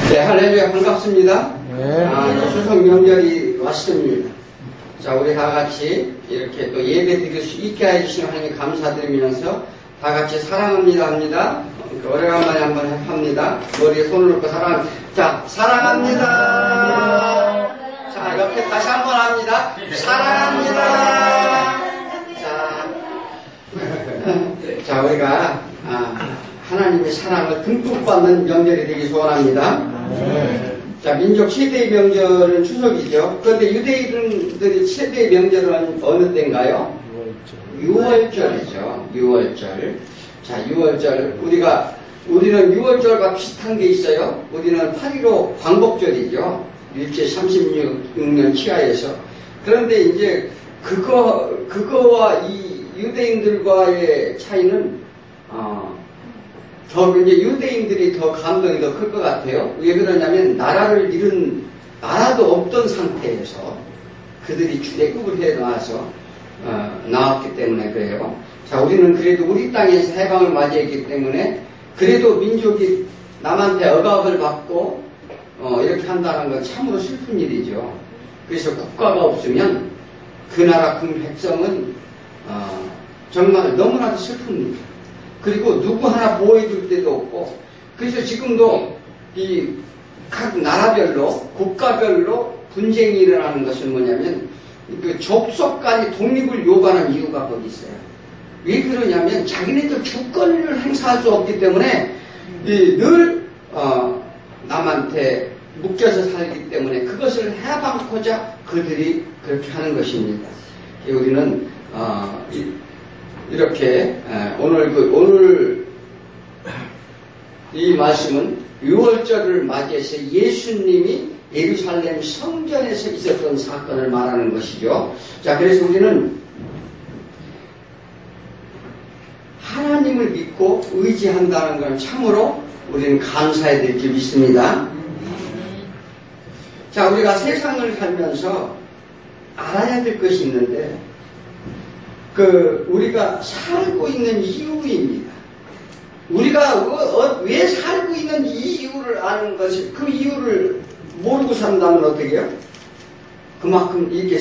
네, 할렐루야, 반갑습니다. 네. 추석 명절이 왔습니다. 자, 우리 다 같이 이렇게 또 예배 드릴 수 있게 해주신 하나님 감사드리면서 다 같이 사랑합니다 합니다. 오래간만에 한번 합니다. 머리에 손을 놓고 자, 사랑합니다. 자, 옆에 다시 한번 합니다. 사랑합니다. 자, 우리가 하나님의 사랑을 듬뿍 받는 명절이 되기 소원합니다. 자, 민족 최대의 명절은 추석이죠. 그런데 유대인들이 최대의 명절은 어느 때인가요? 6월절이죠. 6월절. 자, 6월절. 우리는 6월절과 비슷한 게 있어요. 우리는 8.15 광복절이죠. 일제 36년 치하에서. 그런데 이제 그거와 이 유대인들과의 차이는 더 이제 유대인들이 더 감동이 더 클 것 같아요. 왜 그러냐면 나라를 잃은 나라도 없던 상태에서 그들이 출애굽을 해 나왔기 때문에 그래요. 자, 우리는 그래도 우리 땅에서 해방을 맞이했기 때문에 그래도 민족이 남한테 억압을 받고 이렇게 한다는 건 참으로 슬픈 일이죠. 그래서 국가가 없으면 그 나라 그 백성은 정말 너무나도 슬픕니다. 그리고 누구 하나 보호해줄 데도 없고, 그래서 지금도 이 각 나라별로 국가별로 분쟁이 일어나는 것은 뭐냐면 그 족속 간의 독립을 요구하는 이유가 거기 있어요. 왜 그러냐면 자기네들 주권을 행사할 수 없기 때문에 늘 남한테 묶여서 살기 때문에 그것을 해방하고자 그들이 그렇게 하는 것입니다. 우리는 이렇게 오늘 이 말씀은 6월절을 맞이해서 예수님이 예루살렘 성전에서 있었던 사건을 말하는 것이죠. 자, 그래서 우리는 하나님을 믿고 의지한다는 건 참으로 우리는 감사해야 될 줄 믿습니다. 자, 우리가 세상을 살면서 알아야 될 것이 있는데 우리가 살고 있는 이유입니다. 우리가 왜 살고 있는 이 이유를 아는 것이, 그 이유를 모르고 산다면 어떻게 해요? 그만큼 이게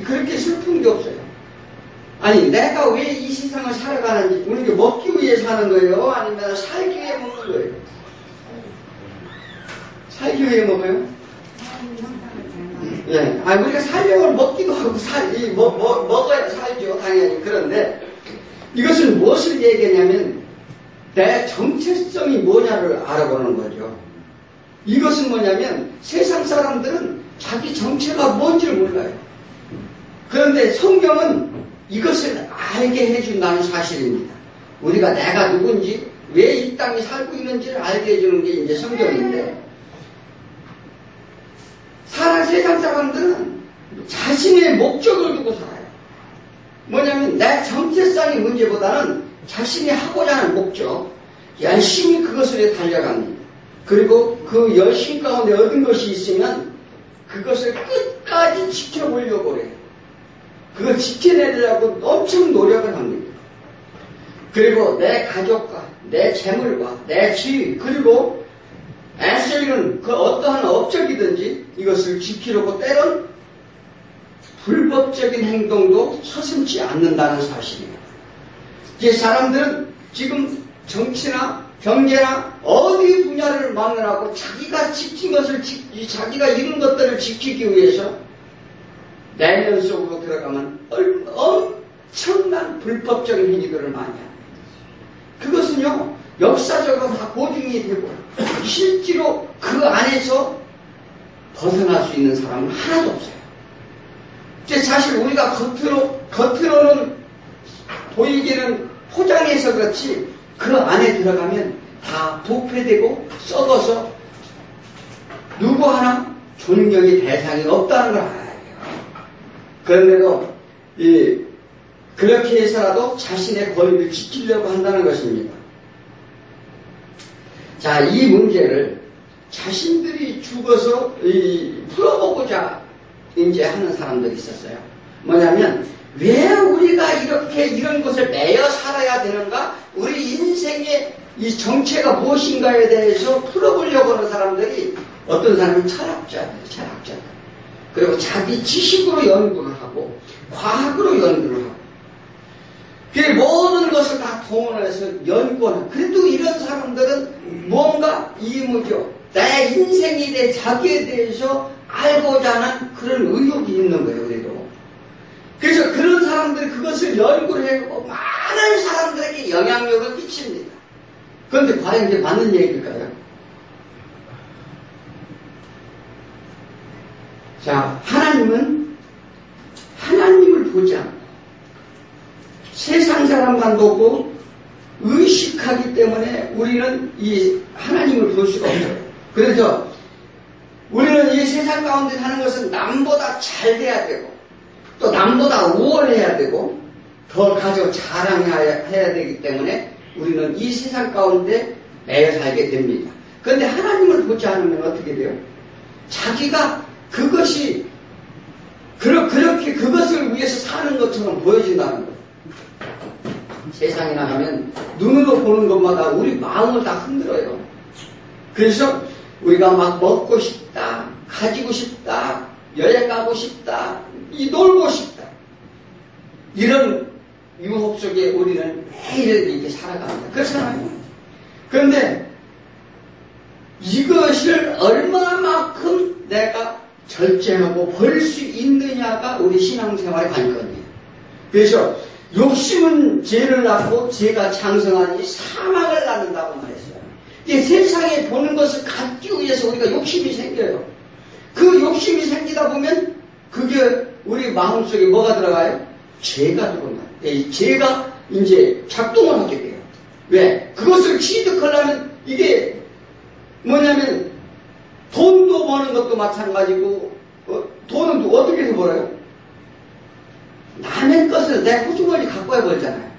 그렇게 슬픈 게 없어요. 아니, 내가 왜 이 세상을 살아가는지, 우리가 먹기 위해 사는 거예요? 아니면 살기 위해 먹는 거예요? 살기 위해 먹어요? 예. 우리가 살려면 먹기도 하고, 먹어야 살죠, 당연히. 그런데 이것은 무엇을 얘기하냐면, 내 정체성이 뭐냐를 알아보는 거죠. 이것은 뭐냐면, 세상 사람들은 자기 정체가 뭔지를 몰라요. 그런데 성경은 이것을 알게 해준다는 사실입니다. 우리가 내가 누군지, 왜 이 땅에 살고 있는지를 알게 해주는 게 이제 성경인데, 세상 사람들은 자신의 목적을 두고 살아요. 뭐냐면 내 정체성의 문제보다는 자신이 하고자 하는 목적, 열심히 그것을 달려갑니다. 그리고 그 열심 가운데 얻은 것이 있으면 그것을 끝까지 지켜보려고 그래요. 그걸 지켜내려고 엄청 노력을 합니다. 그리고 내 가족과 내 재물과 내 지위, 그리고 애쓰는 그 어떠한 업적이든지 이것을 지키려고 때론 불법적인 행동도 서슴지 않는다는 사실입니다. 이제 사람들은 지금 정치나 경제나 어디 분야를 막느라고 자기가 지킨 것을 자기가 이룬 것들을 지키기 위해서 내면 속으로 들어가면 엄청난 불법적인 행위들을 많이 합니다. 그것은요, 역사적으로 다 고증이 되고 실제로 그 안에서 벗어날 수 있는 사람은 하나도 없어요. 이제 사실 우리가 겉으로는 보이기는 포장해서 그렇지 그 안에 들어가면 다 부패되고 썩어서 누구 하나 존경의 대상이 없다는 걸 알아야 돼요. 그런데도 그렇게 해서라도 자신의 권위를 지키려고 한다는 것입니다. 자, 이 문제를 자신들이 죽어서 풀어보고자 이제 하는 사람들이 있었어요. 뭐냐면 왜 우리가 이런 것을 매여 살아야 되는가? 우리 인생의 이 정체가 무엇인가에 대해서 풀어보려고 하는 사람들이 어떤 사람은 철학자들. 그리고 자기 지식으로 연구를 하고 과학으로 연구를 하고 그 모든 것을 다 동원해서 연구하는 그래도 이런 사람들은 뭔가 이무죠. 내 인생에 대해 자기에 대해서 알고자 하는 그런 의욕이 있는 거예요. 그래도. 그래서 그런 사람들이 그것을 연구를 해보고 많은 사람들에게 영향력을 끼칩니다. 그런데 과연 이게 맞는 얘기일까요? 자, 하나님을 보지 않고 세상 사람만 보고 의식하기 때문에 우리는 이 하나님을 볼 수가 없어요. 그래서 우리는 이 세상 가운데 사는 것은 남보다 잘 돼야 되고 또 남보다 우월해야 되고 더 가지고 자랑해야 되기 때문에 우리는 이 세상 가운데 매여 살게 됩니다. 그런데 하나님을 보지 않으면 어떻게 돼요? 자기가 그것이 그렇게 그것을 위해서 사는 것처럼 보여진다는 거예요. 세상에 나가면 눈으로 보는 것마다 우리 마음을 다 흔들어요. 그래서 우리가 막 먹고 싶다, 가지고 싶다, 여행 가고 싶다, 놀고 싶다. 이런 유혹 속에 우리는 매일 이렇게 살아갑니다. 그렇잖아요. 그런데 이것을 얼마만큼 내가 절제하고 벌 수 있느냐가 우리 신앙생활의 관건이에요. 그래서 욕심은 죄를 낳고 죄가 장성하니 사망을 낳는다고 말했어요. 이 세상에 보는 것을 갖기 위해서 우리가 욕심이 생겨요. 그 욕심이 생기다 보면 그게 우리 마음속에 뭐가 들어가요? 죄가 들어가요. 죄가 이제 작동을 하게 돼요. 왜? 그것을 취득하려면 이게 뭐냐면 돈도 버는 것도 마찬가지고 돈은 어떻게 해서 벌어요? 남의 것을 내 호주머니 갖고 와 벌잖아요.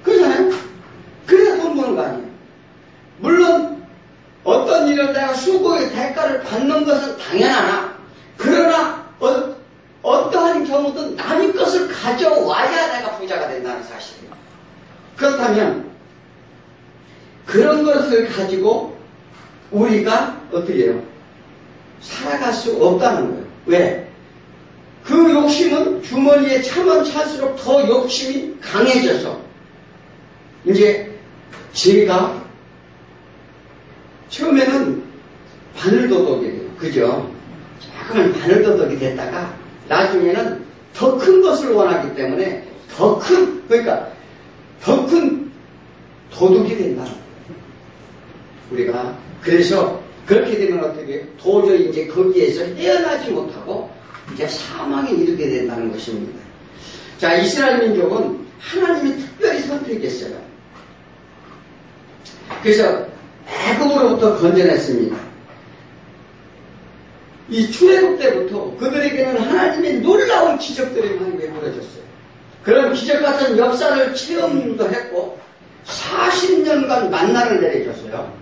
그렇잖아요? 그래야 돈 버는 거 아니에요. 물론 어떤 일을 내가 수고의 대가를 받는 것은 당연하나 그러나 어떠한 경우든 남의 것을 가져와야 내가 부자가 된다는 사실이에요. 그렇다면 그런 것을 가지고 우리가 어떻게 해요? 살아갈 수 없다는 거예요. 왜? 그 욕심은 주머니에 차면 찰수록 더 욕심이 강해져서 이제 제가 처음에는 바늘도둑이 돼요. 그죠? 조금은 바늘도둑이 됐다가 나중에는 더 큰 것을 원하기 때문에 그러니까 더 큰 도둑이 된다. 우리가 그래서 그렇게 되면 어떻게 해요? 도저히 이제 거기에서 헤어나지 못하고 이제 사망에 이르게 된다는 것입니다. 자, 이스라엘 민족은 하나님이 특별히 선택했어요. 그래서 애굽으로부터 건져냈습니다. 이 출애굽 때부터 그들에게는 하나님의 놀라운 기적들이 많이 베풀어졌어요. 그런 기적 같은 역사를 체험도 했고 40년간 만나를 내려줬어요.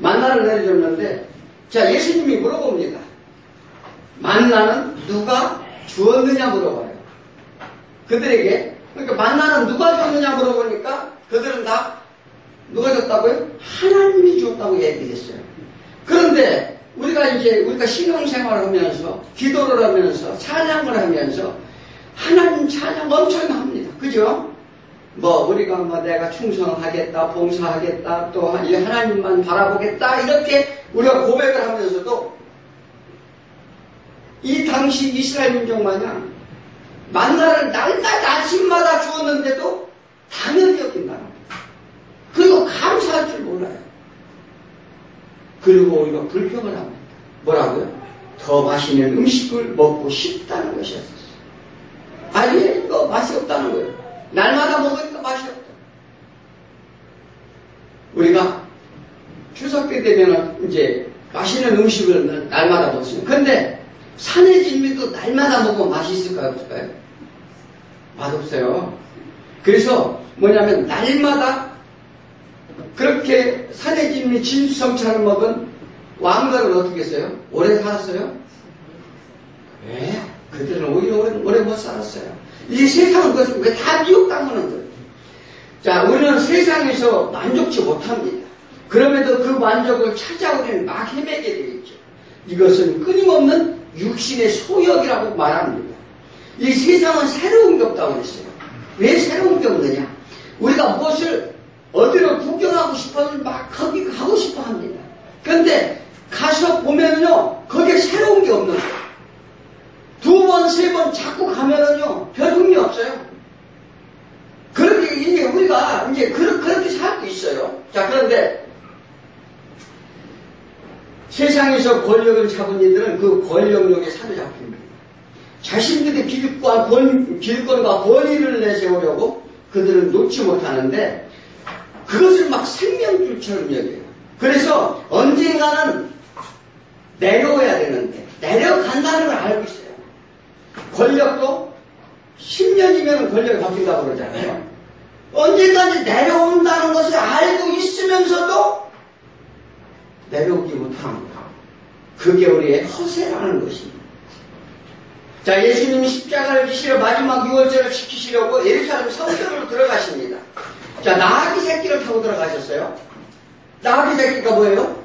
만나를 내려줬는데 자, 예수님이 물어봅니다. 만나는 누가 주었느냐 물어봐요. 그들에게. 그러니까 만나는 누가 줬느냐 물어보니까 그들은 다 누가 줬다고요? 하나님이 줬다고 얘기했어요. 그런데 우리가 신앙생활을 하면서 기도를 하면서 찬양을 하면서 하나님 찬양 엄청 합니다. 그죠? 우리가 내가 충성하겠다, 봉사하겠다, 또 하나님만 바라보겠다, 이렇게 우리가 고백을 하면서도 이 당시 이스라엘 민족 마냥 만나를 날마다 아침마다 주었는데도 당연히 여긴다는 거예요. 그리고 감사할 줄 몰라요. 그리고 우리가 불평을 합니다. 뭐라고요? 더 맛있는 음식을 먹고 싶다는 것이었어요. 아니, 이거 맛이 없다는 거예요. 날마다 먹으니까 맛이 없다. 우리가 추석 때 되면 이제 맛있는 음식을 날마다 먹습니다. 근데 산의 진미도 날마다 먹으면 맛이 있을까요? 없을까요? 맛없어요. 그래서 뭐냐면 날마다 그렇게 산의 진미 진수성찬을 먹은 왕들은 어떻게 했어요? 오래 살았어요? 왜? 그들은 오히려 오래 못 살았어요. 이 세상은 그것을 왜 다 미혹당하는 거예요? 자, 우리는 세상에서 만족치 못합니다. 그럼에도 그 만족을 찾아 우리는 막 헤매게 되어 있죠. 이것은 끊임없는 육신의 소욕이라고 말합니다. 이 세상은 새로운 게 없다고 그랬어요. 왜 새로운 게 없느냐? 우리가 무엇을 어디로 구경하고 싶어서 막 거기 가고 싶어 합니다. 그런데 가서 보면요, 거기에 새로운 게 없는 거예요. 두 번, 세 번 자꾸 가면은요, 별 의미 없어요. 그렇게 이제 우리가 이제 그렇게 살고 있어요. 자, 그런데 세상에서 권력을 잡은 이들은 그 권력력에 사로잡힙니다. 자신들의 길권과 권위를 내세우려고 그들은 놓지 못하는데 그것을 막 생명줄처럼 여겨요. 그래서 언젠가는 내려와야 되는데 내려간다는 걸 알고 있어요. 권력도 10년이면 권력이 바뀐다고 그러잖아요. 언제까지 내려온다는 것을 알고 있으면서도 내려오지 못합니다. 그게 우리의 허세라는 것입니다. 자, 예수님이 십자가를 지시러 마지막 유월절을 지키시려고 예루살렘 성전으로 들어가십니다. 자, 나귀 새끼를 타고 들어가셨어요. 나귀 새끼가 뭐예요?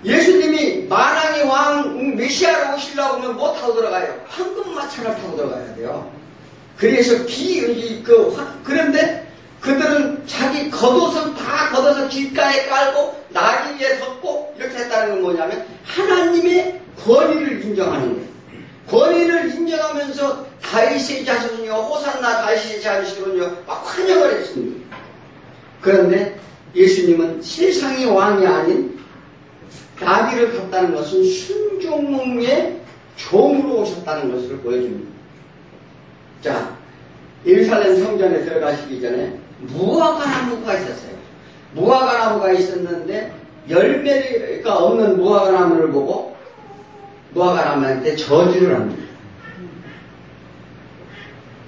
예수님이 만왕의 왕 메시아로 오시려고 하면 뭐 타고 들어가요? 황금마차를 타고 들어가야 돼요. 그래서 그런데 그들은 자기 겉옷은 다 걷어서 길가에 깔고 나귀 위에 덮고 이렇게 했다는 건 뭐냐면 하나님의 권위를 인정하는 거예요. 권위를 인정하면서 다윗의 자손이요 호산나 다윗의 자손이요 막 환영을 했습니다. 그런데 예수님은 세상의 왕이 아닌 나귀를 갔다는 것은 순종의 종으로 오셨다는 것을 보여줍니다. 자, 예루살렘 성전에 들어가시기 전에 무화과 나무가 있었어요. 무화과 나무가 있었는데 열매가 없는 무화과 나무를 보고 무화과 나무한테 저주를 합니다.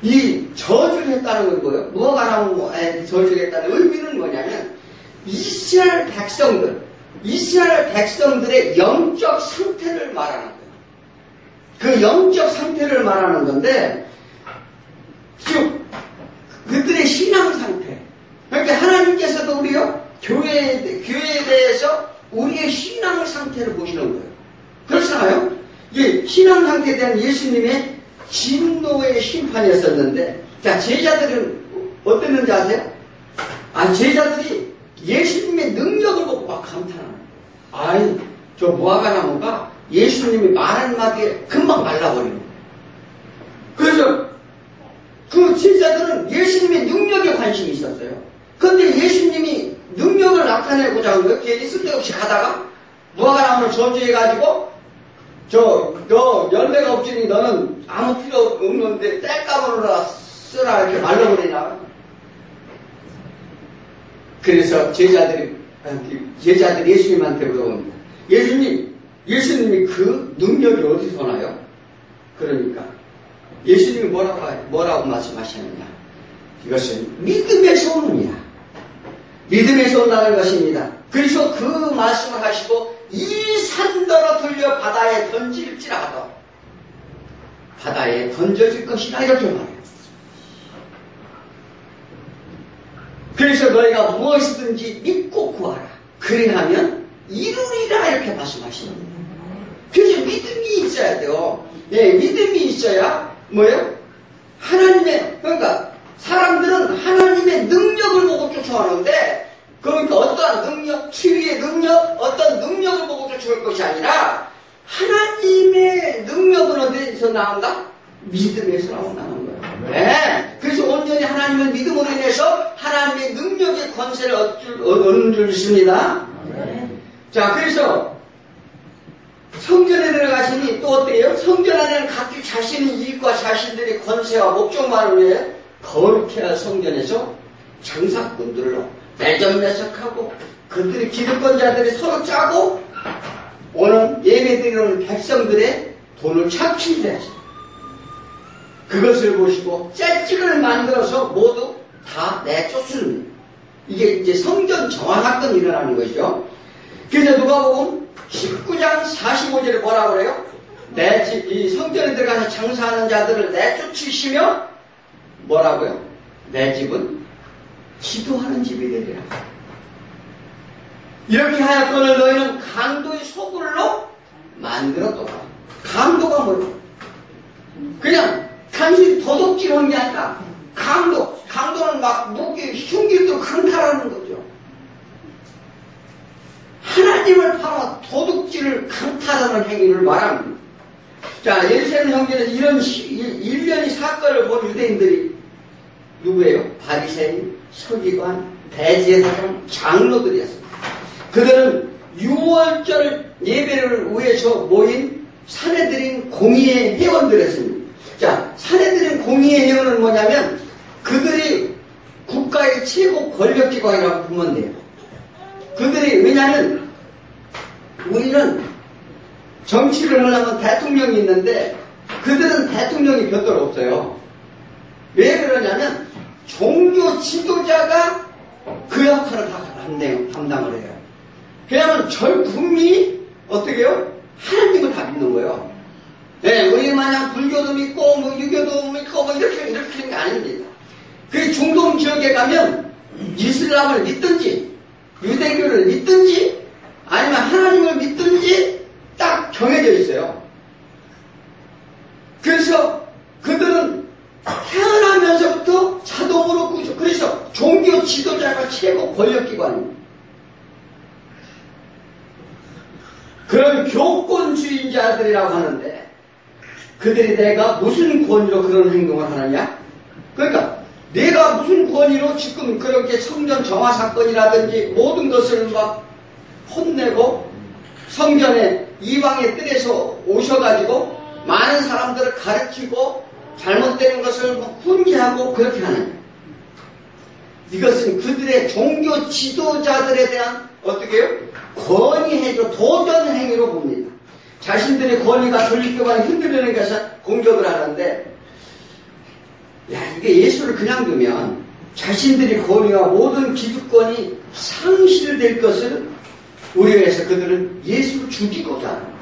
이 저주를 했다는 건 뭐예요? 무화과 나무에 저주를 했다는 의미는 뭐냐면 이스라엘 백성들의 영적 상태를 말하는 거예요. 그 영적 상태를 말하는 건데 즉 그들의 신앙 상태. 그러니까 하나님께서도 우리요 교회에 대해서 우리의 신앙 상태를 보시는 거예요. 그렇잖아요? 이 신앙 상태에 대한 예수님의 진노의 심판이었었는데, 자, 제자들은 어땠는지 아세요? 제자들이 예수님의 능력을 보고 막 감탄하는 거예요. 저 무화과 나무가 예수님이 말 한마디에 금방 말라버리는 거예요. 그래서 그 제자들은 예수님의 능력에 관심이 있었어요. 그런데 예수님이 능력을 나타내고자 한 거예요. 괜히 쓸데없이 가다가 무화과 나무를 저주해가지고 너 열매가 없으니 너는 아무 필요 없는데 땔감으로 쓰라 이렇게 말라버리나. 그래서 제자들이 예수님한테 물어봅니다. 예수님이 그 능력이 어디서 나요? 그러니까 예수님이 뭐라고 말씀하시느냐? 이것은 믿음에서 오는 이야. 믿음에서 온다는 것입니다. 그래서 그 말씀을 하시고 이 산더러 들려 바다에 던질지라도 바다에 던져질 것이다 이렇게 말해요. 그래서 너희가 무엇이든지 믿고 구하라. 그래야면 이루리라 이렇게 말씀하시는 거예요. 그래서 믿음이 있어야 돼요. 예, 믿음이 있어야 뭐예요? 그러니까 사람들은 하나님의 능력을 보고 쫓아오는데 그러니까 어떠한 능력, 치유의 능력, 어떤 능력을 보고 쫓아올 것이 아니라 하나님의 능력은 어디서 나온다? 믿음에서 나온다는 거예요. 네. 그래서 온전히 하나님의 믿음으로 인해서 하나님의 능력의 권세를 얻는 줄 믿습니다. 네. 자, 그래서 성전에 들어가시니 또 어때요? 성전 안에는 각기 자신의 이익과 자신들의 권세와 목적만을 위해 거룩해 할 성전에서 장사꾼들로 매점매석하고 그들의 기득권자들이 서로 짜고 오는 예배드리는 백성들의 돈을 착취해야지. 그것을 보시고 째찍을 만들어서 모두 다 내쫓습니다. 이게 이제 성전 정화사건이 일어나는 것이죠. 그래서 누가복음 19장 45절에 뭐라고 그래요? 이 성전에 들어가서 장사하는 자들을 내쫓으시며 뭐라고요? 내 집은 기도하는 집이 되리라. 이렇게 하였거늘 너희는 강도의 소굴로 만들었도다. 강도가 뭐예요? 그냥 단순히 도둑질한 게 아니라 강도는 막 무기, 흉기도 강탈하는 거죠. 하나님을 팔아 도둑질을 강탈하는 행위를 말합니다. 자, 예루살렘 형제는 이런 일련의 사건을 본 유대인들이 누구예요? 바리새인, 서기관, 대제사장, 장로들이었습니다. 그들은 유월절 예배를 위해서 모인 사내들인 공의회 회원들이었습니다. 자, 사내들인 공의회 회원은 뭐냐면 그들이 국가의 최고 권력기관이라고 보면 돼요. 그들이, 왜냐하면 우리는 정치를 하려면 대통령이 있는데 그들은 대통령이 별도로 없어요. 왜 그러냐면 종교 지도자가 그 역할을 다 담당을 해요. 왜냐하면 전 국민이 어떻게 해요? 하나님을 다 믿는 거예요. 네, 우리 마냥 불교도 믿고 뭐 유교도 믿고 뭐 이렇게 하는 게 아닙니다. 그 중동 지역에 가면 이슬람을 믿든지 유대교를 믿든지 아니면 하나님을 믿든지 딱 정해져 있어요. 그래서 그들은 태어나면서부터 자동으로 구조. 그래서 종교 지도자가 최고 권력기관입니다. 그런 교권주의자들이라고 하는데 그들이 내가 무슨 권위로 그런 행동을 하느냐? 그러니까 내가 무슨 권위로 지금 그렇게 성전 정화 사건이라든지 모든 것을 막 혼내고 성전에 이방의 뜰에서 오셔가지고 많은 사람들을 가르치고 잘못되는 것을 뭐 훈계하고 그렇게 하느냐? 이것은 그들의 종교 지도자들에 대한 어떻게 해요? 권위행위로 도전 행위로 봅니다. 자신들의 권위가 돌리기만 흔들리는 것을 공격을 하는데, 야, 이게 예수를 그냥 두면 자신들의 권위와 모든 기득권이 상실될 것을 우려해서 그들은 예수를 죽이고자 합니다.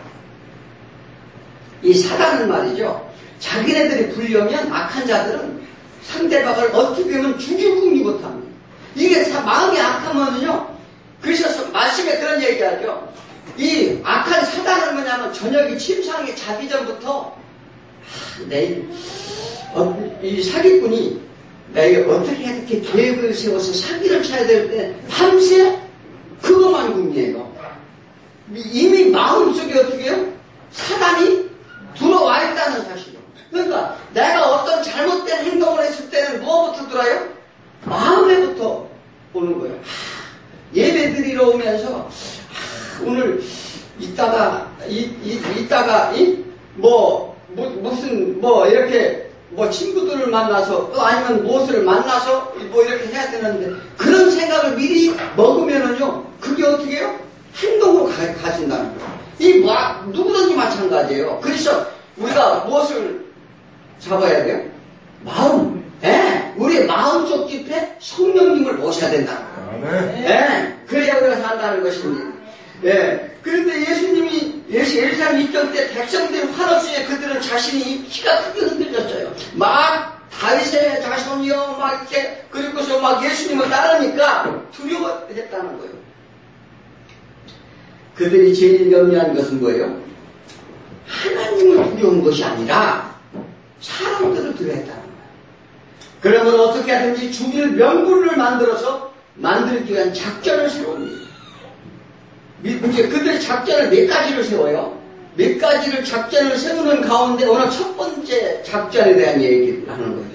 이 사단은 말이죠. 자기네들이 불려면 악한 자들은 상대방을 어떻게 하면 죽이고 못합니다. 이게 마음이 악하면요. 그래서 말씀에 그런 얘기하죠. 이 악한 사단은 뭐냐면 저녁이 침상에 자기 전부터 내일 이 사기꾼이 내일 어떻게 이렇게 계획을 세워서 사기를 쳐야 될 때 밤새 그것만 궁리해요. 이미 마음속에 어떻게 해요? 사단이 들어와 있다는 사실이에요. 그러니까 내가 어떤 잘못된 행동을 했을 때는 무엇부터 들어요? 마음에부터 오는 거예요. 예배 드리러 오면서 오늘 이따가 무슨 이렇게 친구들을 만나서 또 아니면 무엇을 만나서 이렇게 해야 되는데 그런 생각을 미리 먹으면은요 그게 어떻게 해요? 행동으로 가진다는 거예요. 누구든지 마찬가지예요. 그래서 우리가 무엇을 잡아야 돼요? 마음. 우리의 마음속 깊에 성령님을 모셔야 된다는 거예요. 그래야 우리가 산다는 것입니다. 그런데 예수님이 예루살렘 입장 때 백성들이 환호수에 그들은 자신이 키가 크게 흔들렸어요. 막 다윗의 자손이요 막 이렇게 그리고서 막 예수님을 따르니까 두려워했다는 거예요. 그들이 제일 염려한 것은 뭐예요? 하나님을 두려운 것이 아니라 사람들을 두려워했다는 거예요. 그러면 어떻게 하든지 죽일 명분을 만들기 위한 작전을 세웁니다. 이제 그들의 작전을 몇 가지를 세워요. 몇 가지를 작전을 세우는 가운데 오늘 첫 번째 작전에 대한 얘기를 하는 거죠.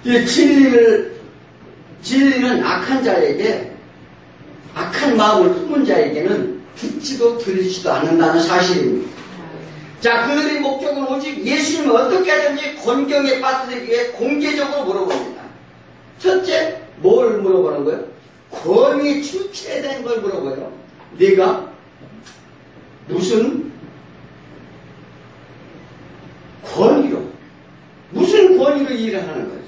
이 진리는 악한 자에게, 악한 마음을 품은 자에게는 듣지도 들리지도 않는다는 사실입니다. 자, 그들의 목적은 오직 예수님을 어떻게 하든지 곤경에 빠뜨리기 위해 공개적으로 물어봅니다. 첫째, 뭘 물어보는 거예요? 권위 주체에 대한 걸 물어봐요. 네가 무슨 권위로, 무슨 권위로 일을 하는 거죠?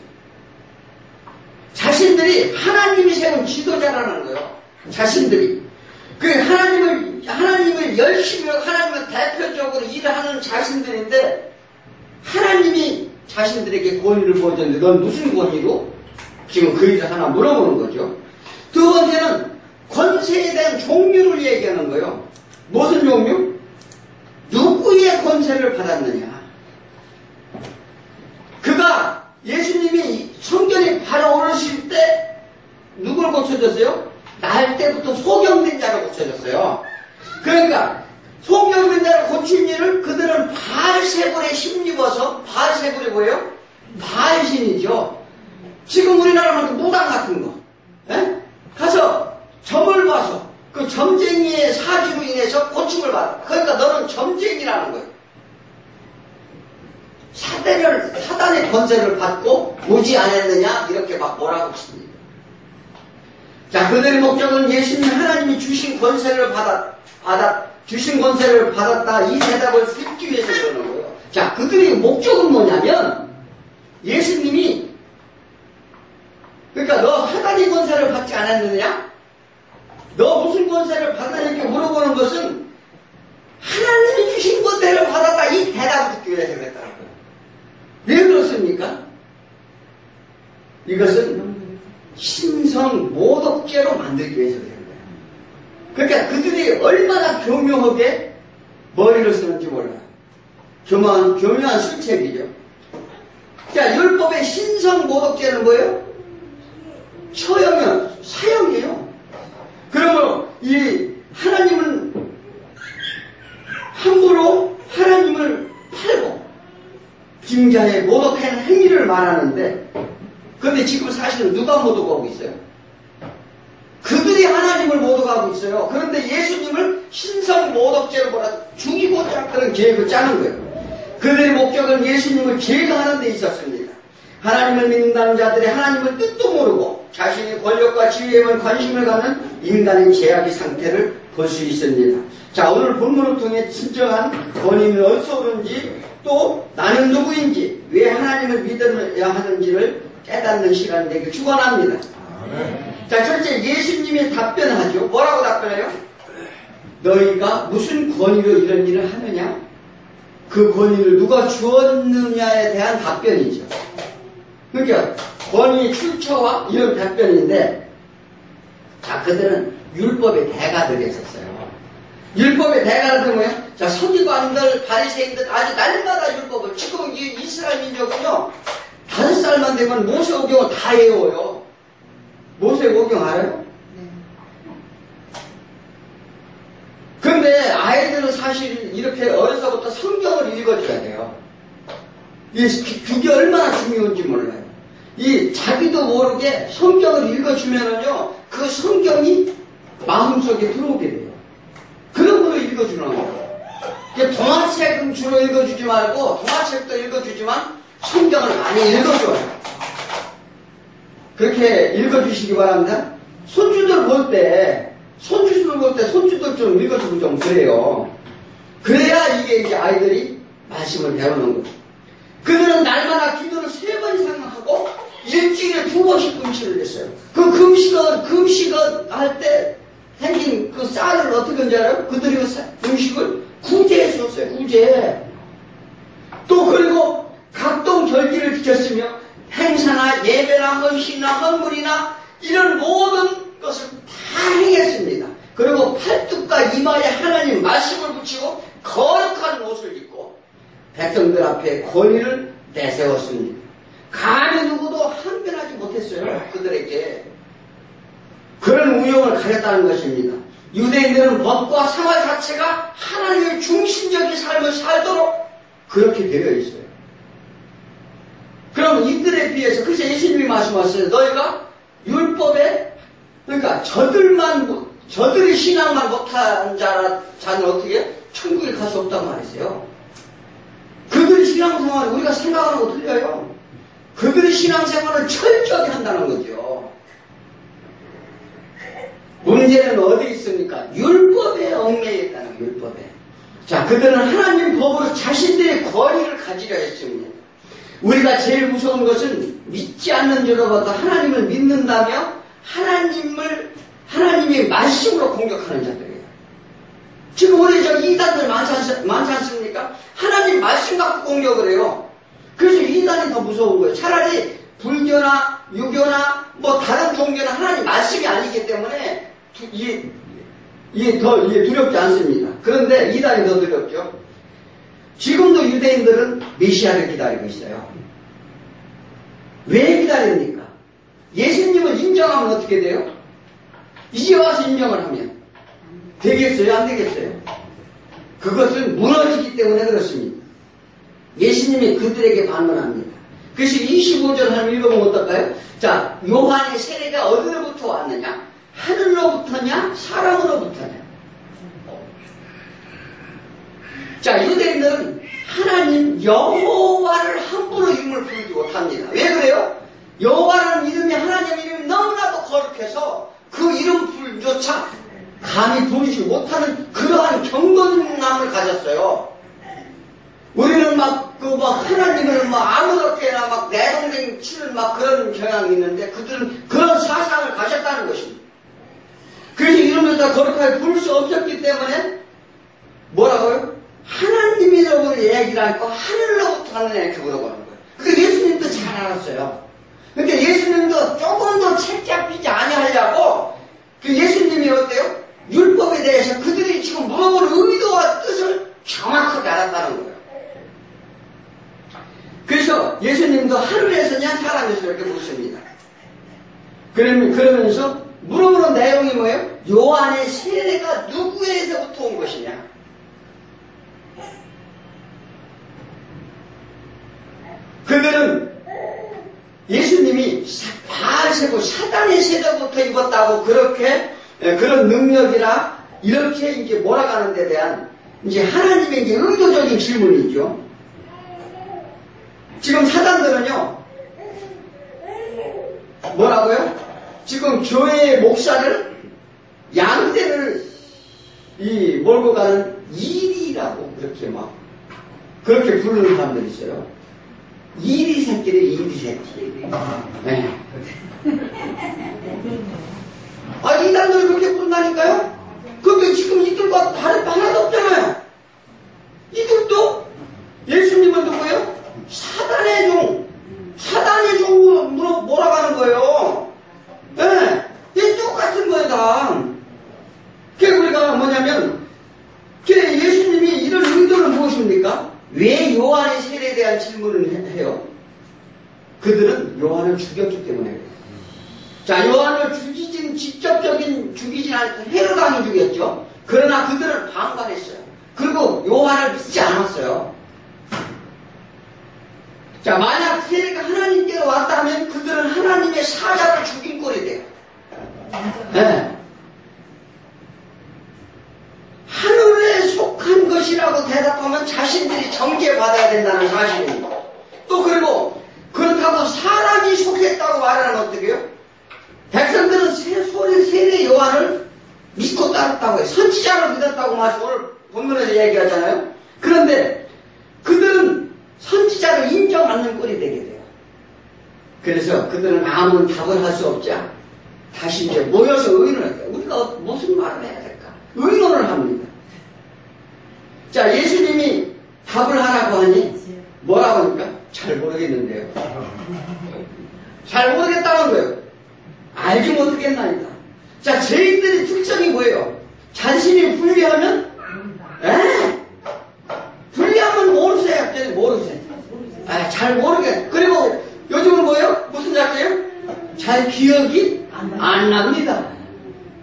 자신들이 하나님이 세운 지도자라는 거예요. 자신들이. 그 하나님을 열심히 하고 하나님을 대표적으로 일하는 자신들인데 하나님이 자신들에게 권위를 보여줬는데 넌 무슨 권위로? 지금 그 일을 하나 물어보는 거죠. 두 번째는 권세에 대한 종류를 얘기하는 거예요. 무슨 종류? 누구의 권세를 받았느냐. 그가 예수님이 성전에 바로 오르실 때 누굴 고쳐줬어요? 날 때부터 소경된 자를 고쳐줬어요. 그러니까 소경된 자를 고친 일을 그들은 바알세불에 힘입어서, 바알세불이 뭐예요? 바알신이죠. 지금 우리나라는 무당 같은 거, 에? 가서 점을 봐서 그 점쟁이의 사주로 인해서 고침을 받아. 그러니까 너는 점쟁이라는 거예요. 사단의 권세를 받고 보지 않았느냐? 이렇게 막 뭐라고 칩니다. 자, 그들의 목적은 예수님 하나님이 주신 권세를 주신 권세를 받았다. 이 대답을 듣기 위해서 그러는 거예요. 자, 그들의 목적은 뭐냐면, 예수님이, 그러니까 너 하나님 권세를 받지 않았느냐? 너 무슨 권세를 받았냐? 이렇게 물어보는 것은, 하나님이 주신 권세를 받았다. 이 대답을 듣기 위해서 그랬다는 거예요. 왜 그렇습니까? 이것은 신성 모독죄로 만들기 위해서 그런 거예요. 그러니까 그들이 얼마나 교묘하게 머리를 쓰는지 몰라요. 교묘한 술책이죠. 자, 율법의 신성 모독죄는 뭐예요? 처형이요, 사형이에요. 그러므로 이 하나님은 함부로 하나님을 팔고 빙자에 모독한 행위를 말하는데, 그런데 지금 사실은 누가 모독하고 있어요? 그들이 하나님을 모독하고 있어요. 그런데 예수님을 신성 모독죄로 몰아 죽이고자 그런 계획을 짜는 거예요. 그들의 목적은 예수님을 제거하는 데 있었습니다. 하나님을 믿는다는 자들이 하나님을 뜻도 모르고 자신의 권력과 지위에만 관심을 갖는 인간의 제약의 상태를 볼 수 있습니다. 자, 오늘 본문을 통해 진정한 본인이 어디서 오는지, 또 나는 누구인지, 왜 하나님을 믿어야 하는지를 깨닫는 시간이 되길 축원합니다. 자, 첫째, 예수님이 답변하죠. 뭐라고 답변해요? 너희가 무슨 권위로 이런 일을 하느냐? 그 권위를 누가 주었느냐에 대한 답변이죠. 그러니까 권위 출처와 이런 답변인데, 자, 그들은 율법의 대가들이었어요. 율법의 대가는 뭐예요? 자, 서기관들, 바리새인들 아주 날마다 율법을, 지금 이 이스라엘 민족은요, 5살만 되면 모세오경을 다 외워요. 모세오경 알아요? 그런데 아이들은 사실 이렇게 어려서부터 성경을 읽어줘야 돼요. 그게 얼마나 중요한지 몰라요. 자기도 모르게 성경을 읽어주면은요, 그 성경이 마음속에 들어오게 돼요. 그런 걸로 읽어주는 거예요. 동화책은 주로 읽어주지 말고, 동화책도 읽어주지만 성경을 많이 읽어줘요. 그렇게 읽어주시기 바랍니다. 손주들 볼 때, 손주들 좀 읽어주고 좀 그래요. 그래야 이게 이제 말씀을 배우는 거죠. 그들은 날마다 기도를 3번 이상 하고, 일주일에 2번씩 금식을 했어요. 그 금식은 할 때 생긴 그 쌀을 어떻게 한지 알아요? 그들이 음식을 구제해 줬어요. 구제. 또 그리고 각종 절기를 지켰으며 행사나 예배나 헌신이나 헌물이나 이런 모든 것을 다 행했습니다. 그리고 팔뚝과 이마에 하나님 말씀을 붙이고 거룩한 옷을 입고 백성들 앞에 권위를 내세웠습니다. 감히 누구도 항변하지 못했어요. 그들에게. 그런 운영을 가졌다는 것입니다. 유대인들은 법과 생활 자체가 하나님의 중심적인 삶을 살도록 그렇게 되어 있어요. 그럼 이들에 비해서, 그래서 예수님이 말씀하셨어요. 너희가 율법에, 그러니까 저들의 신앙만 못한 자는 어떻게 천국에 갈 수 없다고 말했어요. 그들의 신앙생활은 우리가 생각하는 거 틀려요. 그들의 신앙생활은 철저하게 한다는 거죠. 문제는 어디 있습니까? 율법에 얽매여 있다는 거예요. 율법에. 자, 그들은 하나님 법으로 자신들의 권위를 가지려 했습니다. 우리가 제일 무서운 것은 믿지 않는 자로부터 하나님을 믿는다며 하나님의 말씀으로 공격하는 자들이에요. 지금 우리 이단들 많지 않습니까? 하나님 말씀 갖고 공격을 해요. 그래서 이단이 더 무서운 거예요. 차라리 불교나 유교나 뭐 다른 종교는 하나님 말씀이 아니기 때문에 이게 두렵지 않습니다. 그런데 이단이 더 두렵죠. 지금도 유대인들은 메시아를 기다리고 있어요. 왜 기다립니까? 예수님을 인정하면 어떻게 돼요? 이제 와서 인정을 하면 되겠어요? 안 되겠어요? 그것은 무너지기 때문에 그렇습니다. 예수님이 그들에게 반문합니다. 그래서 25절 한번 읽어보면 어떨까요? 자, 요한의 세례가 어디로부터 왔느냐? 하늘로부터냐? 사람으로부터냐? 자, 유대인들은 하나님 여호와를 함부로 이름을 부르지 못합니다. 왜 그래요? 여호와라는 이름이 하나님 이름이 너무나도 거룩해서 그 이름조차 감히 부르지 못하는 그러한 경건함을 가졌어요. 우리는 하나님을 아무렇게나 내동댕 치는 그런 경향이 있는데 그들은 그런 사상을 가졌다는 것입니다. 그래서 이름조차 거룩하게 부를 수 없었기 때문에 뭐라고요? 하나님이라고 얘기를 하니까 하늘로부터 하는 이렇게 물어보는 거예요. 그러니까 예수님도 잘 알았어요. 그러니까 예수님도 조금 더 책 잡히지 아니하려고 그 예수님이 어때요? 율법에 대해서 그들이 지금 물어보는 의도와 뜻을 정확하게 알았다는 거예요. 그래서 예수님도 하늘에서냐 사람에서 이렇게 묻습니다. 그러면서 물어보는 내용이 뭐예요? 요한의 세례가 누구에서부터 온 것이냐? 그들은 예수님이 바알세부 사단의 세대부터 입었다고 그렇게 그런 능력이라 이렇게 이제 몰아가는 데 대한 이제 하나님의 이제 의도적인 질문이죠. 지금 사단들은요, 뭐라고요? 지금 교회의 목사를 양떼를 몰고 가는 이리라고 그렇게 부르는 사람들이 있어요. 이리 새끼를 이리 새끼. 네. 이단들 그렇게 부른다니까요? 근데 지금 이들과 다를 바 하나도 없잖아요. 이들도 예수님은 누구예요? 사단의 종으로 몰아가는 거예요. 네. 이게 똑같은 거예요, 다. 그게 우리가 뭐냐면, 예수님이 이런 의도는 무엇입니까? 왜 요한의 세례에 대한 질문을 해요? 그들은 요한을 죽였기 때문에 그래요. 자, 요한을 직접적인 죽이진 않고 헤로당이 죽였죠. 그러나 그들은 방관했어요. 그리고 요한을 믿지 않았어요. 자, 만약 세례가 하나님께로 왔다면 그들은 하나님의 사자를 죽인 꼴이 돼요. 네. 하늘에 속한 것이라고 대답하면 자신들이 정죄받아야 된다는 사실입니다. 또 그리고 그렇다고 사람이 속했다고 말하면 어떻게 해요? 백성들은 세례 요한을 믿고 따랐다고 해요. 선지자를 믿었다고 오늘 본문에서 얘기하잖아요. 그런데 그들은 선지자를 인정 않는 꼴이 되게 돼요. 그래서 그들은 아무런 답을 할 수 없자 다시 이제 모여서 의논을 해요. 우리가 무슨 말을 해야 될까? 의논을 합니다. 자, 예수님이 답을 하라고 하니 뭐라고 하니까? 잘 모르겠는데요. 잘 모르겠다는 거예요. 알지 못하겠나이다. 자, 저희들의 특징이 뭐예요? 자신이 불리하면 불리하면 모르세요. 잘 모르겠. 그리고 요즘은 뭐예요? 무슨 작기예요? 잘 기억이 안 납니다.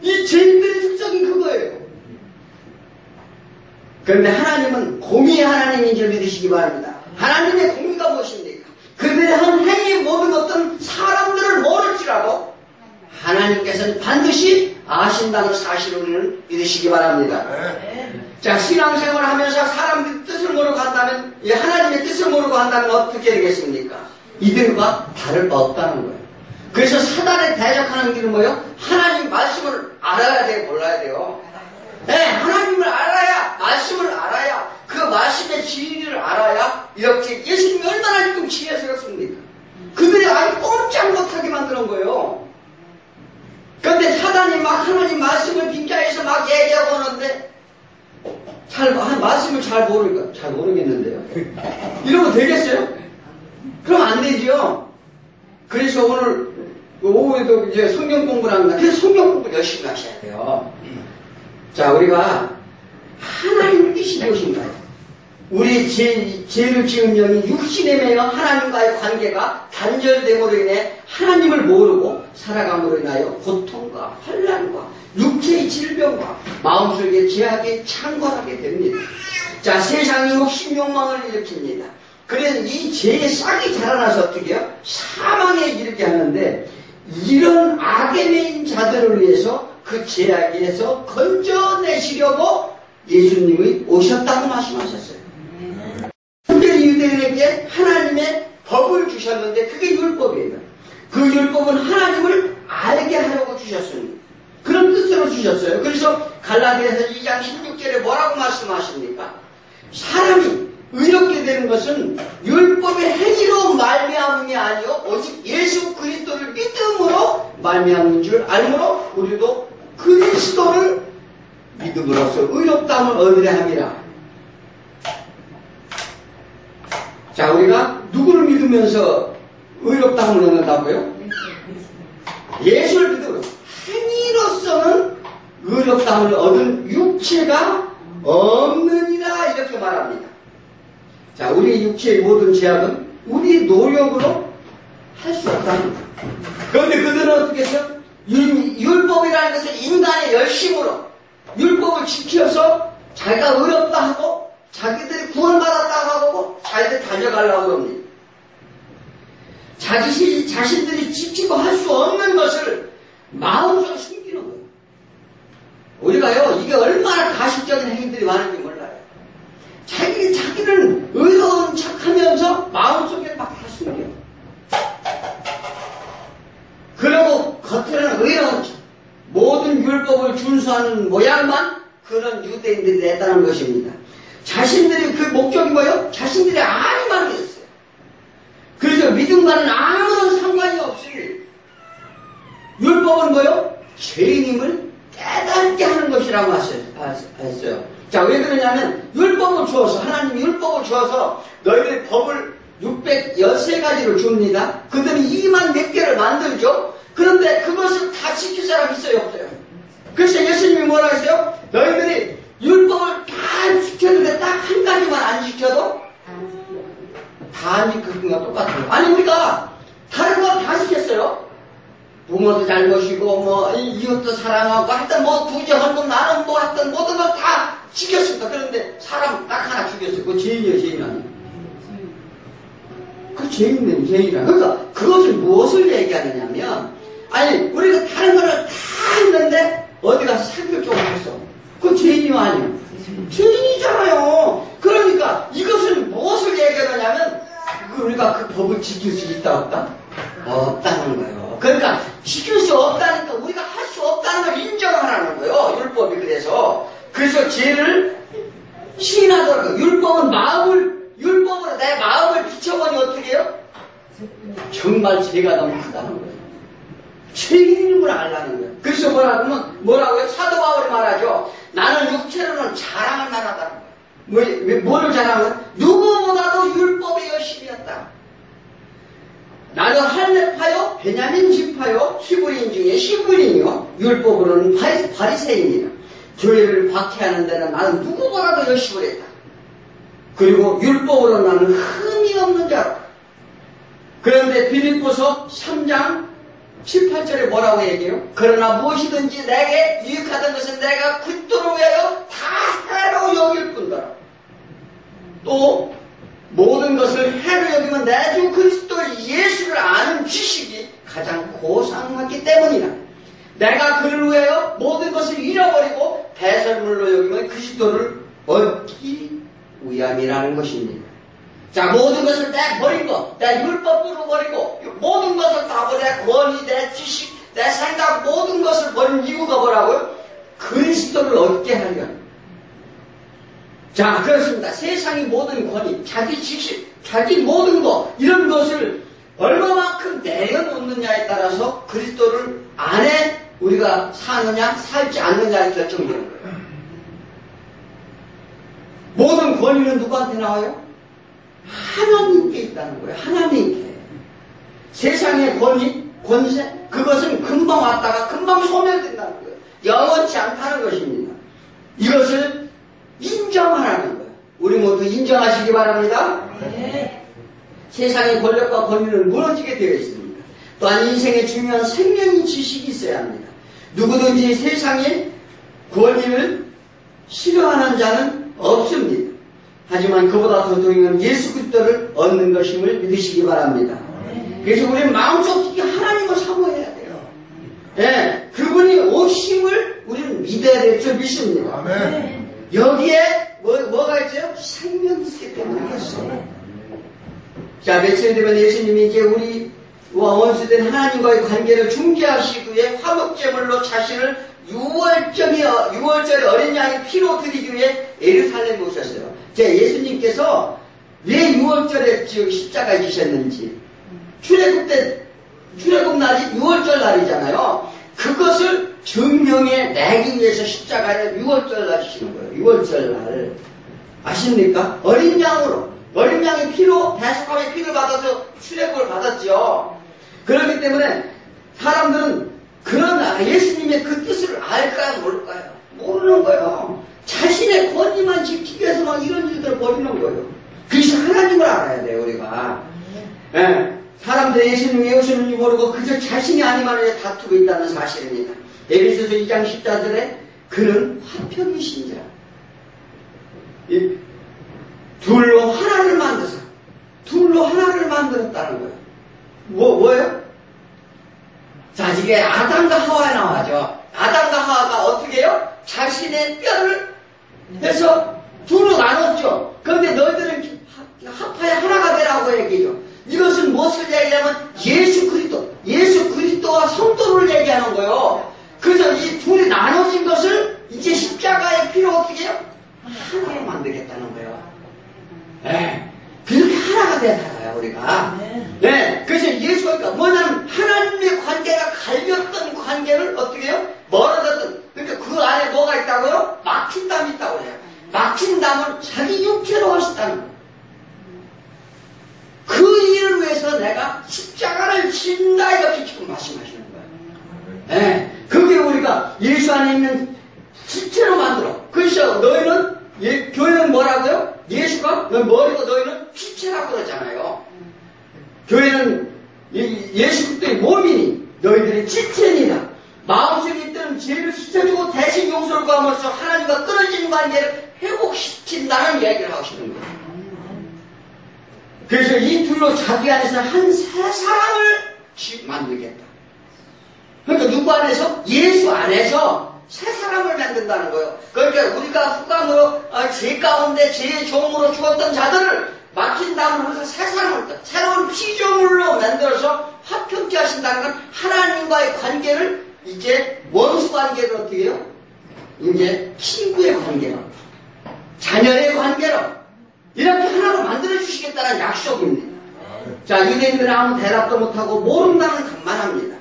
이 저희들의 특징이 그거예요. 그런데 하나님은 공의의 하나님인 줄 믿으시기 바랍니다. 하나님의 공의가 무엇입니까? 그들의 한 행위 모든 어떤 사람들을 모를지라도 하나님께서는 반드시 아신다는 사실을 우리는 믿으시기 바랍니다. 자, 신앙생활을 하면서 사람들의 뜻을 모르고 한다면, 하나님의 뜻을 모르고 한다면 어떻게 되겠습니까? 이들과 다를 바 없다는 거예요. 그래서 사단에 대적하는 길은 뭐예요? 하나님 말씀을 알아야 돼요, 몰라야 돼요? 네, 하나님을 알아야, 말씀을 알아야, 그 말씀의 진리를 알아야, 이렇게 예수님이 얼마나 지금 지혜스럽습니까? 그들이 아주 꼼짝 못하게 만드는 거예요. 그런데 사단이 하나님 말씀을 빙자해서 얘기하고 오는데, 말씀을 잘 모르겠는데요. 이러면 되겠어요? 그럼 안 되죠. 그래서 오늘 오후에도 이제 성경 공부를 합니다. 그래서 성경 공부 열심히 하셔야 돼요. 자, 우리가 하나님 뜻이 무엇인가요? 우리 죄를 지은 영이 육신에 매여 하나님과의 관계가 단절됨으로 인해 하나님을 모르고 살아감으로 인하여 고통과 환난과 육체의 질병과 마음속의 죄악에 창궐하게 됩니다. 자, 세상이 욕심 욕망을 일으킵니다. 그래서 이 죄의 싹이 자라나서 어떻게 해요? 사망에 이르게 하는데, 이런 악에 매인 자들을 위해서 그 죄악에서 건져내시려고 예수님이 오셨다고 말씀하셨어요. 특별히 유대인에게 하나님의 법을 주셨는데 그게 율법이에요. 그 율법은 하나님을 알게 하려고 주셨습니다. 그런 뜻으로 주셨어요. 그래서 갈라디아서 2장 16절에 뭐라고 말씀하십니까? 사람이 의롭게 되는 것은 율법의 행위로 말미암음이 아니요 오직 예수 그리스도를 믿음으로 말미암은 줄 알므로 우리도 그리스도를 믿음으로써 의롭다함을 얻으려 함이라. 자, 우리가 누구를 믿으면서 의롭다함을 얻는다고요? 예수를 믿음으로. 행위로서는 의롭다함을 얻은 육체가 없느니라, 이렇게 말합니다. 자, 우리 육체의 모든 죄악은 우리 노력으로 할 수 없다는 거예요. 그런데 그들은 어떻게 했어요? 율법이라는 것은 인간의 열심으로 율법을 지켜서 자기가 의롭다 하고 자기들이 구원받았다고 하고 자기들이 달려가려고 합니다. 자신들이 지키고 할 수 없는 것을 마음속에 숨기는 거예요. 우리가요, 이게 얼마나 가식적인 행위들이 많은지 몰라요. 자기는 의로운 척 하면서 마음속에 막 다 숨겨요. 그리고 겉으로는 의로운 척, 모든 율법을 준수하는 모양만 그런 유대인들이 냈다는 것입니다. 자신들이 그 목적이 뭐예요? 자신들이 아니만 했어요. 그래서 믿음과는 아무런 상관이 없이 율법은 뭐예요? 죄인임을 깨닫게 하는 것이라고 했어요. 자, 왜 그러냐면 율법을 주어서, 하나님이 율법을 주어서 너희들 법을 613가지를 줍니다. 그들이 2만 몇 개를 만들죠. 그런데 그것을 다 지킬 사람이 있어요, 없어요? 그래서 예수님이 뭐라 했어요? 너희들이 율법을 다 지켰는데 딱 한 가지만 안 지켜도 다 안 지킨 거 똑같아요. 아니, 우리가 다른 거 다 지켰어요. 부모도 잘 모시고 뭐 이웃도 사랑하고 하여튼 뭐 부정하고 나는 뭐 하여튼 모든 걸 다 지켰습니다. 그런데 사람 딱 하나 죽였어요. 그거 죄인이에요, 죄인 아니에요? 그 죄인이에요, 죄인이라. 그러니까 그것을 무엇을 얘기하느냐면, 아니 우리가 다른 거를 다 했는데 어디 가서 사기를 조금 했어. 그건 죄인이 아니에요? 죄인이잖아요. 그러니까 이것을 무엇을 얘기하느냐면 우리가 그 법을 지킬 수 있다 없다? 없다는 거예요. 그러니까 지킬 수 없다니까 우리가 할 수 없다는 걸 인정하라는 거예요. 율법이. 그래서 죄를 시인하더라도 율법은 율법으로 내 마음을 비춰보니 어떻게 해요? 정말 죄가 너무 크다는 거예요. 죄인임을 알라는 거예요. 그래서 뭐라고요? 사도 바울이 말하죠. 나는 육체로는 자랑을 만하다는 거예요. 뭐를 자랑하는? 누구보다도 율법에 열심히했다. 나는 할렙파요, 베냐민 지파요, 히브리인 중에 히브리인이요, 율법으로는 바리새인이다. 교회를 박해하는 데는 나는 누구보다도 열심히 했다. 그리고 율법으로 나는 흠이 없는 자라. 그런데 빌립보서 3장 7, 8절에 뭐라고 얘기해요? 그러나 무엇이든지 내게 유익하던 것은 내가 그리스도를 위하여 다 해로 여길 뿐더라. 또 모든 것을 해로 여기면 내 주 그리스도 예수를 아는 지식이 가장 고상하기 때문이다. 내가 그를 위하여 모든 것을 잃어버리고 배설물로 여기면 그리스도를 얻기 위함이라는 것입니다. 자, 모든 것을 내 버리고, 내 율법으로 버리고, 모든 것을 다 버려. 내 권위, 내 지식, 내 생각, 모든 것을 버린 이유가 뭐라고요? 그리스도를 얻게 하려. 자, 그렇습니다. 세상의 모든 권위, 자기 지식, 자기 모든 것, 이런 것을 얼마만큼 내려놓느냐에 따라서 그리스도를 안에 우리가 사느냐, 살지 않느냐에 결정되는 거예요. 모든 권위는 누구한테 나와요? 하나님께 있다는 거예요. 하나님께. 세상의 권위, 권세, 그것은 금방 왔다가 금방 소멸된다는 거예요. 영원치 않다는 것입니다. 이것을 인정하라는 거예요. 우리 모두 인정하시기 바랍니다. 네. 세상의 권력과 권위는 무너지게 되어 있습니다. 또한 인생의 중요한 생명의 지식이 있어야 합니다. 누구든지 세상의 권위를 싫어하는 자는 없습니다. 하지만 그보다 더 중요한 예수 그리스도를 얻는 것임을 믿으시기 바랍니다. 그래서 우리는 마음속 하나님을 사모해야 돼요. 예, 그분이 오심을 우리는 믿어야 될 줄 믿습니다. 아멘. 여기에 뭐가 있어요? 생명이 있기 때문이겠어요. 자, 며칠 되면 예수님이 이제 우리와 원수된 하나님과의 관계를 중재하시기 위해 화목제물로 자신을 6월절에 어린 양의 피로 드리기 위해 예루살렘에 오셨어요. 예수님께서 왜 6월절에 십자가에 지셨는지, 출애굽 날이 6월절 날이잖아요. 그것을 증명해 내기 위해서 십자가에 6월절 날 지시는 거예요. 6월절 날. 아십니까? 어린 양의 피로, 대속함의 피를 받아서 출애굽을 받았죠. 그렇기 때문에 사람들은 그런 예수님의 그 뜻을 알까요? 모를까요? 모르는 거예요. 자신의 권위만 지키기 위해서 막 이런 일들을 벌이는 거예요. 그것이 하나님을 알아야 돼요, 우리가. 예, 사람들이 예수님이 오시는지 모르고 그저 자신이 아니면 다투고 있다는 사실입니다. 에베소서 2장 14절에 그는 화평이신지라. 둘로 하나를 만들었다는 거예요. 뭐예요? 자, 이게 아담과 하와에 나와죠. 아담과 하와가 어떻게 해요? 자신의 뼈를 해서 둘로 나눴죠. 그런데 너희들은 합하여 하나가 되라고 얘기죠. 이것은 무엇을 얘기하면 예수 그리스도와 성도를 얘기하는 거예요. 그래서 이 둘이 나눠진 것을 이제 십자가의 피로 어떻게 해요? 하나로 만들겠다는 거예요. 네. 그렇게 하나가 되잖아요, 우리가. 네. 그래서 예수가 뭐냐면 하나님의 관계가 갈렸던 관계를 어떻게 해요? 멀어졌던. 그러니까 그 안에 뭐가 있다고요? 막힌 담이 있다고 해요. 막힌 담은 자기 육체로 하셨다는 거예요. 그 일을 위해서 내가 십자가를 진다 이렇게 지금 말씀하시는 거예요. 네. 그게 우리가 예수 안에 있는 실체로 만들어. 그래서 너희는 교회는 뭐라고요? 예수가 머리고 너희는 피체라고 그러잖아요. 교회는 예수 그리스도의 몸이니 너희들의 지체니라. 마음속에 있던 죄를 씻어주고 대신 용서를 구함으로써 하나님과 끊어진 관계를 회복시킨다는 이야기를 하시는 거예요. 그래서 이 둘로 자기 안에서 한 새 사람을 만들겠다. 그러니까 누구 안에서? 예수 안에서 새 사람을 만든다는 거예요. 그러니까 우리가 흑암으로 죄 가운데 죄의 종으로 죽었던 자들을 막힌 다음에 하면서 새 사람을 새로운 피조물로 만들어서 화평케 하신다는 건 하나님과의 관계를 이제 원수 관계를 어떻게 해요? 이제 친구의 관계로, 자녀의 관계로 이렇게 하나로 만들어주시겠다는 약속입니다. 자, 유대인들은 아무 대답도 못하고 모른다는 답만 합니다.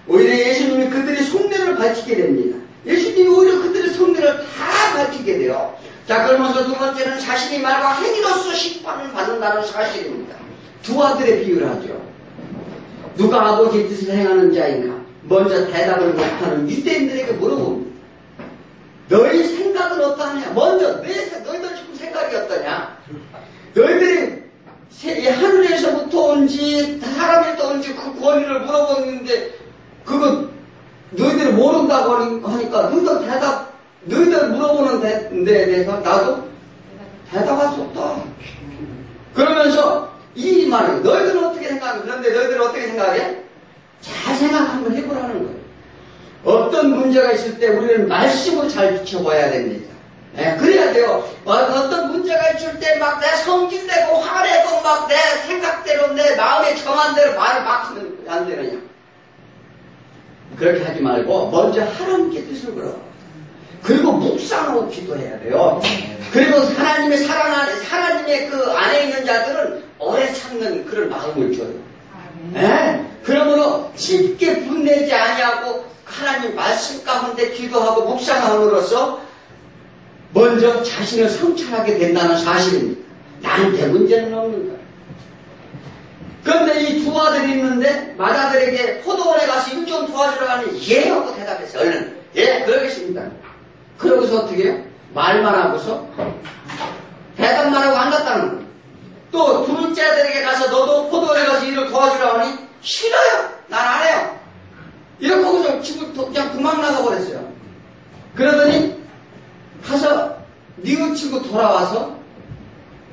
오히려 예수님이 그들의 속내를 밝히게 됩니다. 예수님이 오히려 그들의 속내를 다 밝히게 돼요. 자, 그러면서 두 번째는 자신이 말과 행위로서 심판을 받는다는 사실입니다. 두 아들의 비유를 하죠. 누가 아버지의 뜻을 행하는 자인가? 먼저 대답을 못하는 유대인들에게 물어봅니다. 너희 생각은 어떠하냐? 먼저 너희들 지금 생각이 어떠냐? 너희들이 하늘에서부터 온지 사람에서 온지 그 권위를 물어보는데 그거 너희들이 모른다고 하니까 너희들 물어보는 데 대해서 나도 대답할 수 없다. 그러면서 이 말을 너희들은 어떻게 생각해? 그런데 너희들은 어떻게 생각해? 잘 생각 한번 해보라는 거예요. 어떤 문제가 있을 때 우리는 말씀으로 잘 비춰봐야 됩니다. 네, 그래야 돼요. 어떤 문제가 있을 때 막 내 성질내고 화내고 막 내 생각대로 내 마음에 정한 대로 말을 막히면 안 되느냐. 그렇게 하지 말고 먼저 하나님께 뜻을 걸어. 그리고 묵상하고 기도해야 돼요. 그리고 하나님의 사랑 안에, 하나님의 그 안에 있는 자들은 오래 참는 그런 마음을 줘요. 네? 그러므로 쉽게 분내지 아니하고 하나님 말씀 가운데 기도하고 묵상함으로써 먼저 자신을 성찰하게 된다는 사실입니다. 나한테 문제는 없는 거예요. 그런데 이 두 아들이 있는데 마다들에게 포도원에 가서 일 좀 도와주라 하니 예 하고 대답했어요. 얼른 예 그러겠습니다. 그러고서 어떻게 해요? 말만 하고서 대답만 하고 안 갔다는 거예요. 또 둘째 아들에게 가서 너도 포도원에 가서 일을 도와주라 하니 싫어요. 난 안 해요. 이렇게 하고서 집을 그냥 도망 나가버렸어요. 그러더니 가서 뉘우치고 돌아와서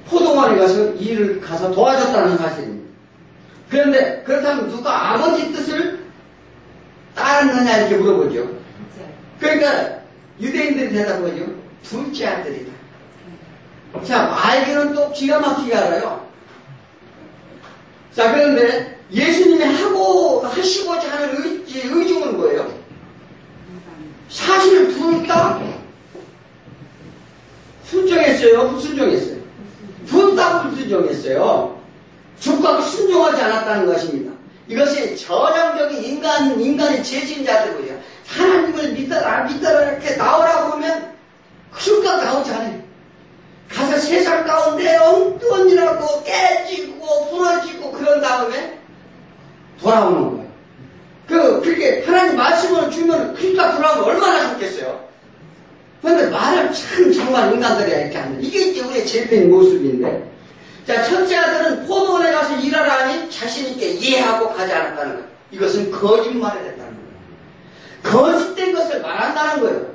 포도원에 가서 일을 가서 도와줬다는 사실입니다. 그런데 그렇다면 누가 아버지 뜻을 따랐느냐 이렇게 물어보죠. 그러니까 유대인들이 대답하죠. 둘째 아들이다. 자, 알기는 또 기가 막히게 알아요. 자, 그런데 예수님이 하시고자 하는 의중은 뭐예요? 사실 둘 다 순종했어요? 불순종했어요? 둘 다 불순종했어요. 주가고 순종하지 않았다는 것입니다. 이것이 전형적인 인간의 재진자들이고요. 하나님을 믿어라 이렇게 나오라고 하면 그러니까 나오지 않아요. 가서 세상 가운데 엉뚱한 일하고 깨지고 부러지고 그런 다음에 돌아오는 거예요. 그렇게 하나님 말씀을 주면 그러니까 돌아오면 얼마나 좋겠어요. 그런데 말을 참 정말 인간들이 이렇게 하는 이게 이제 우리의 제일된 모습인데, 자, 첫째 아들은 포도원에 가서 일하라 하니 자신있게 이해하고 가지 않았다는 거예요. 이것은 거짓말을 했다는 거예요. 거짓된 것을 말한다는 거예요.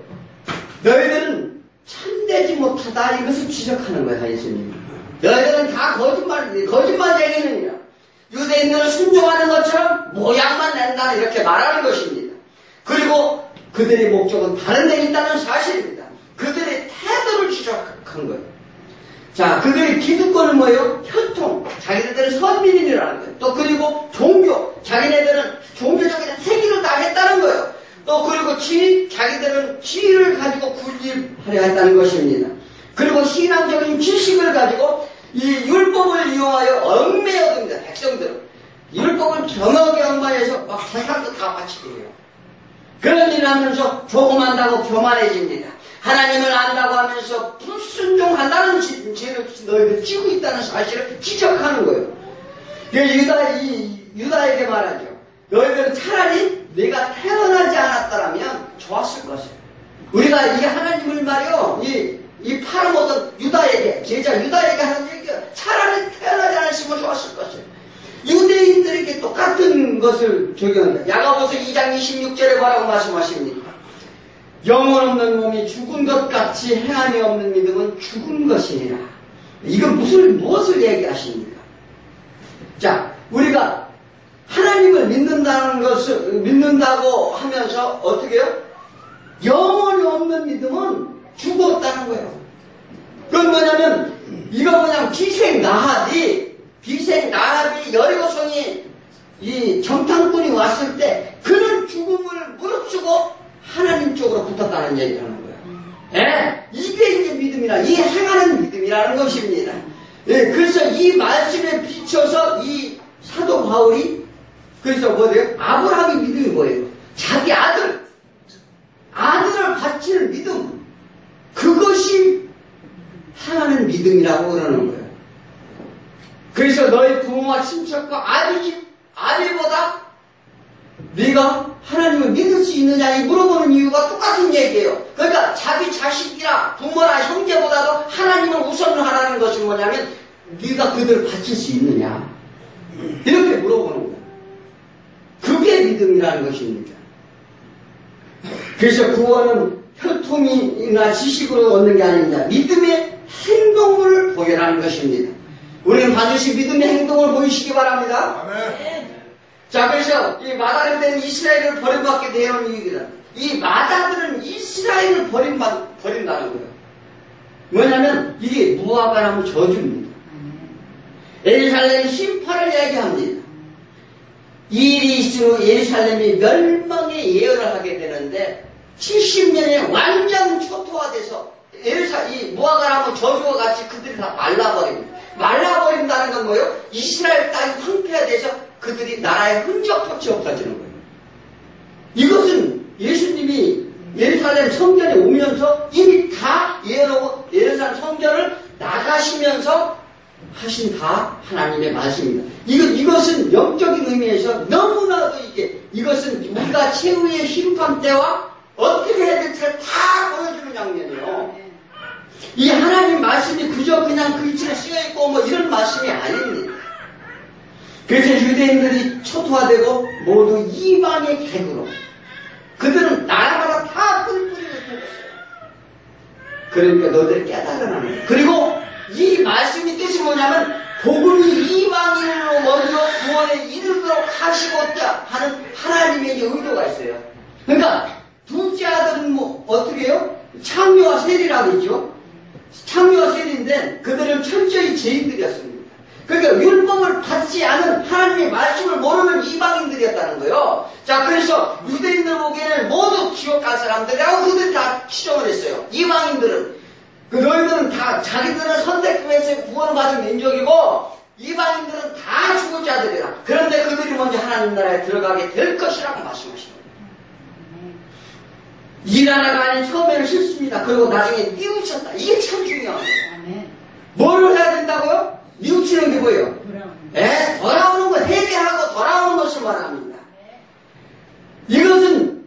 너희들은 참되지 못하다 이것을 지적하는 거예요. 예수님. 너희들은 다 거짓말쟁이느니라. 유대인들은 순종하는 것처럼 모양만 낸다 이렇게 말하는 것입니다. 그리고 그들의 목적은 다른 데 있다는 사실입니다. 그들의 태도를 지적한 거예요. 자, 그들의 기득권은 뭐예요? 혈통, 자기네들은 선민이라는 거예요. 또 그리고 종교, 자기네들은 종교적인 행위를 다 했다는 거예요. 또 그리고 지위, 자기들은 지위를 가지고 군림하려 했다는 것입니다. 그리고 신앙적인 지식을 가지고 이 율법을 이용하여 얽매여듭니다. 백성들은 율법을 정하게 얽매여서 막 세상도 다 바치게 해요. 그런 일을 하면서 조금한다고 교만해집니다. 하나님을 안다고 하면서 불순종한다는 죄를 너희들 지고 있다는 사실을 지적하는 거예요. 유다에게 말하죠. 너희들은 차라리 내가 태어나지 않았더라면 좋았을 것이에요. 우리가 이 하나님을 말이요, 이 팔아먹은 유다에게, 제자 유다에게 하는 얘기가 차라리 태어나지 않았으면 좋았을 것이에요. 유대인들에게 똑같은 것을 적용합니다. 야고보서 2장 26절에 뭐라고 말씀하십니까? 영혼 없는 몸이 죽은 것 같이 행함이 없는 믿음은 죽은 것이니라. 이건 무엇을 얘기하십니까? 자, 우리가 하나님을 믿는다고 하면서 어떻게 해요? 영혼이 없는 믿음은 죽었다는 거예요. 그건 뭐냐면, 비생 나합이 여리고성이 이 정탐꾼이 왔을 때 그는 죽음을 무릅쓰고 하나님 쪽으로 붙었다는 얘기를 하는 거예요. 예? 이게 이제 믿음이라, 이 행하는 믿음이라는 것입니다. 예, 그래서 이 말씀에 비춰서 이 사도 바울이 그래서 뭐예요? 아브라함의 믿음이 뭐예요? 자기 아들을 바치는 믿음. 그것이 하나님 믿음이라고 그러는 거예요. 그래서 너희 부모와 친척과 아비보다 네가 하나님을 믿을 수 있느냐 물어보는 이유가 똑같은 얘기예요. 그러니까 자기 자식이나 부모나 형제보다도 하나님을 우선하라는 것이 뭐냐면 네가 그들을 바칠 수 있느냐 이렇게 물어보는 거예요. 그게 믿음이라는 것입니다. 그래서 구원은 혈통이나 지식으로 얻는 게 아닙니다. 믿음의 행동을 보여라는 것입니다. 우리는 반드시 믿음의 행동을 보이시기 바랍니다. 아멘. 자, 그래서 이 마다를 된 이스라엘을 버림받게 되는 이유입니다. 이 마다들은 이스라엘을 버린다는 거예요. 뭐냐면 이게 무화과나무 저주입니다. 예루살렘 심판을 얘기합니다. 이 일이 있은 후 예루살렘이 멸망의 예언을 하게 되는데 70년에 완전 초토화돼서 이 무화과나무 저주와 같이 그들이 다 말라버립니다. 말라버린다는 건 뭐예요? 이스라엘 땅이 황폐화돼서 그들이 나라의 흔적조차 없어지는 거예요. 이것은 예수님이 예루살렘 성전에 오면서 이미 다 예언하고 예루살렘 성전을 나가시면서 하신 다 하나님의 말씀입니다. 이것은 영적인 의미에서 너무나도 이것은 우리가 최후의 심판 때와 어떻게 해야 될지를 다 보여주는 장면이에요. 이 하나님 말씀이 그저 그냥 글씨에 쓰여있고 뭐 이런 말씀이 아닙니다. 그래서 유대인들이 초토화되고 모두 이방의 객으로 그들은 나라마다 다 뿔뿔이를 펴었어요. 그러니까 너희들 깨달으라는 거예요. 그리고 이 말씀이 뜻이 뭐냐면 복음이 이방인으로 먼저 구원에 이르도록 하시고자 하는 하나님의 의도가 있어요. 그러니까 둘째 아들은 뭐 어떻게 해요? 창녀와 세리라고 했죠. 창녀와 세리인데 그들은 철저히 죄인들이었습니다. 그러니까 율법을 받지 않은 하나님의 말씀을 모르는 이방인들이었다는 거예요. 자, 그래서 유대인들 보기에는 모두 지옥 갈 사람들이라고 그들이 다 추정을 했어요. 이방인들은. 너희들은 다 자기들은 선택해서 구원을 받은 민족이고 이방인들은 다 죽을 자들이라. 그런데 그들이 먼저 하나님 나라에 들어가게 될 것이라고 말씀하십니다. 이 나라가 아닌 처음에는 싫습니다. 그리고 나중에 뉘우쳤다. 이게 참 중요합니다. 뭐를 해야 된다고요? 뉘우치는 게 뭐예요? 돌아오는 것, 회개하고 돌아오는 것을 말합니다. 이것은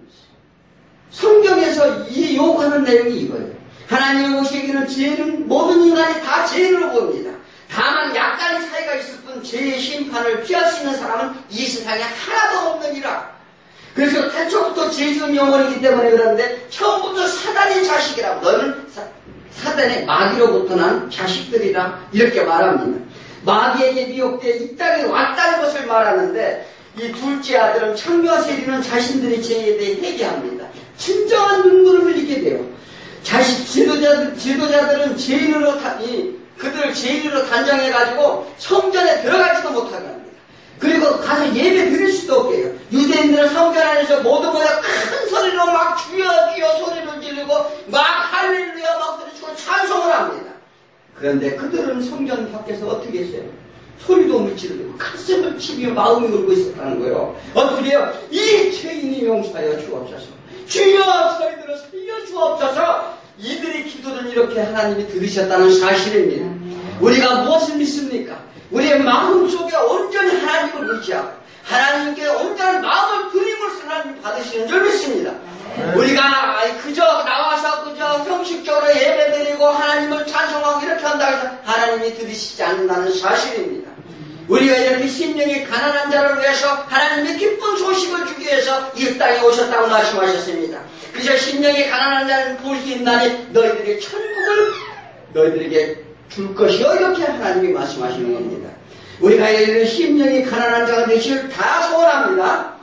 성경에서 이 요구하는 내용이 이거예요. 하나님의 오시기는 죄는 모든 인간이 다 죄인으로 봅니다. 다만 약간의 차이가 있을 뿐 죄의 심판을 피할 수 있는 사람은 이 세상에 하나도 없느니라. 그래서 태초부터 죄 지은 영혼이기 때문에 그러는데 처음부터 사단의 자식이라고 너는 사단의 마귀로부터 난 자식들이라 이렇게 말합니다. 마귀에게 미혹되어 이 땅에 왔다는 것을 말하는데 이 둘째 아들은 창녀와 세리는 자신들의 죄에 대해 회개합니다. 진정한 눈물을 흘리게 돼요. 지도자들은 죄인으로 그들을 죄인으로 단정해가지고 성전에 들어가지도 못하게 합니다. 그리고 가서 예배 드릴 수도 없게 해요. 유대인들은 성전 안에서 모두 큰 소리로 막 주여 주여 소리를 지르고 막 할렐루야 막 소리치고 찬송을 합니다. 그런데 그들은 성전 밖에서 어떻게 했어요? 소리도 못 지르고 가슴을 치며 마음이 울고 있었다는 거예요. 어떻게 해요? 이 죄인이 용서하여 주옵소서. 주여 저희들을 살려 주옵소서. 이들의 기도는 이렇게 하나님이 들으셨다는 사실입니다. 우리가 무엇을 믿습니까? 우리의 마음속에 온전히 하나님을 의지하고 하나님께 온전한 마음을 드림으로써 하나님 받으시는 줄 믿습니다. 우리가 그저 나와서 그저 형식적으로 예배드리고 하나님을 찬송하고 이렇게 한다고 해서 하나님이 들으시지 않는다는 사실입니다. 우리가 이렇게 심령이 가난한 자를 위해서 하나님의 기쁜 소식을 주기 위해서 이 땅에 오셨다고 말씀하셨습니다. 그래서 심령이 가난한 자는 복이 있나니 너희들이 천국을 너희들에게 줄 것이요 이렇게 하나님이 말씀하시는 겁니다. 우리가 이런 심령이 가난한 자가 되시길 다 소원합니다.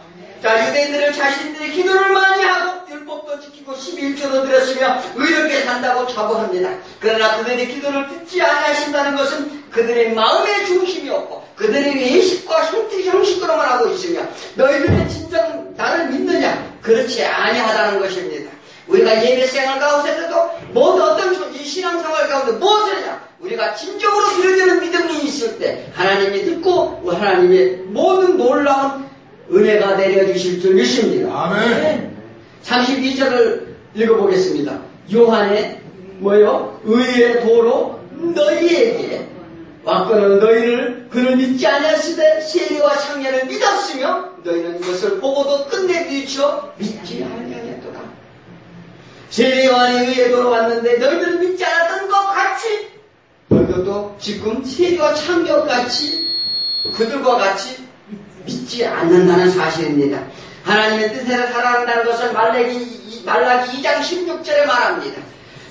자, 유대인들은 자신들의 기도를 많이 하고 율법도 지키고 11조도 드렸으며 의롭게 산다고 자부합니다. 그러나 그들의 기도를 듣지 아니하신다는 것은 그들의 마음의 중심이었고 그들의 예식과 형식으로만 하고 있으며 너희들이 진정 나를 믿느냐? 그렇지 아니하다는 것입니다. 우리가 예배생활 가운데도 모두 어떤 이 신앙생활 가운데 무엇을 하냐? 우리가 진정으로 드려지는 믿음이 있을 때 하나님이 듣고 하나님의 모든 놀라운 은혜가 내려주실 줄 믿습니다. 아멘. 32절을 읽어보겠습니다. 요한의 의의 도로 너희에게 왔거늘 너희를 그를 믿지 아니하시되 세리와 창녀를 믿었으며 너희는 이것을 보고도 끝내 뒤쳐 믿지 아니하였도다. 세리 요한의 의의 도로 왔는데 너희들은 믿지 않았던 것 같이 너희들도 지금 세리와 창녀같이 그들과 같이 믿지 않는다는 사실입니다. 하나님의 뜻대로 살아간다는 것을 말라기 2장 16절에 말합니다.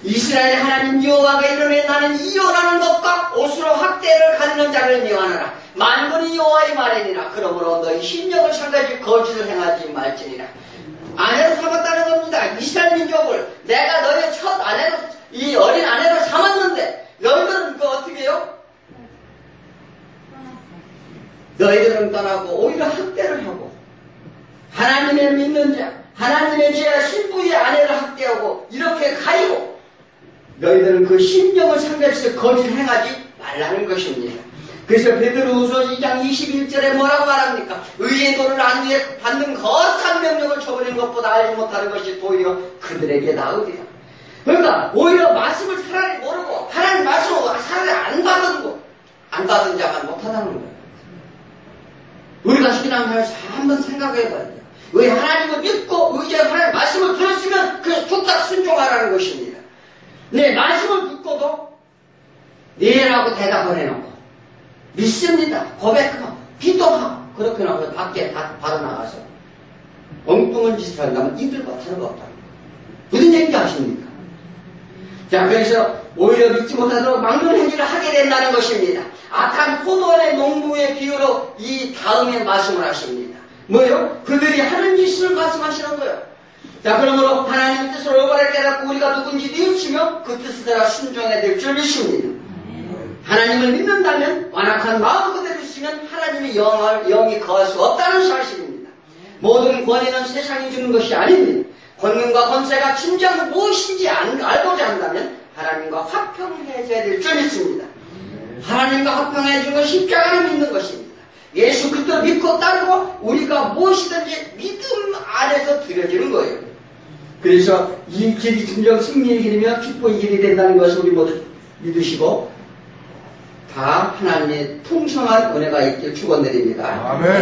이스라엘 하나님 여호와가 이르매 나는 이혼하는 것과 옷으로 학대를 가리는 자를 미워하노라. 만군이 여호와의 말이니라. 그러므로 너희 심령을 상가지 거짓을 행하지 말지니라. 아내로 삼았다는 겁니다. 이스라엘 민족을 내가 너의 첫 아내로 이 어린 아내로 삼았는데 너희들은 그거 어떻게 해요? 너희들은 떠나고 오히려 학대를 하고 하나님의 믿는 자 하나님의 죄와 신부의 아내를 학대하고 이렇게 가리고 너희들은 그 심령을 상대해서 거짓을 행하지 말라는 것입니다. 그래서 베드로후서 2장 21절에 뭐라고 말합니까? 의의 도를 안 위해 받는 거룩한 명령을 저버리는 것보다 알지 못하는 것이 도리어 그들에게 나으리라. 그러니까 오히려 말씀을 차라리 모르고 하나님 말씀을 차라리 안 안 받은 자만 못하다는 거예요. 우리가 신앙생활에서 한번 생각해 봐야 돼요. 왜 하나님을 믿고 의지하고 하나님 말씀을 들었으면 그 툭딱 순종하라는 것입니다. 네, 말씀을 듣고도 네라고 대답을 해놓고 믿습니다. 고백하고 기도하고 그렇게 나가서 밖에 바로 나가서 엉뚱한 짓을 한다면 이들과 다름없다는 거예요. 무슨 얘기인지 아십니까? 자, 그래서 오히려 믿지 못하도록 막는 행위를 하게 된다는 것입니다. 악한 포도원의 농부의 비유로 이 다음에 말씀을 하십니다. 뭐요? 그들이 하는 짓을 말씀하시는 거예요. 자, 그러므로 하나님의 뜻을 올바르게 깨닫고 우리가 누군지 뉘우치며 그 뜻을 따라 순종해야 될 줄 믿습니다. 하나님을 믿는다면 완악한 마음 그대로 있으면 하나님의 영이 거할 수 없다는 사실입니다. 모든 권위는 세상이 주는 것이 아닙니다. 권능과 권세가 진정 무엇인지 알고자 한다면 하나님과 화평해져야 될 줄 믿습니다. 하나님과 화평해진 건 십자가를 믿는 것입니다. 예수 그리스도를 믿고 따르고 우리가 무엇이든지 믿음 안에서 드려지는 거예요. 그래서 이 길이 진정 승리의 길이며 기쁨의 길이 된다는 것을 우리 모두 믿으시고 다 하나님의 풍성한 은혜가 있길 축원드립니다. 아멘.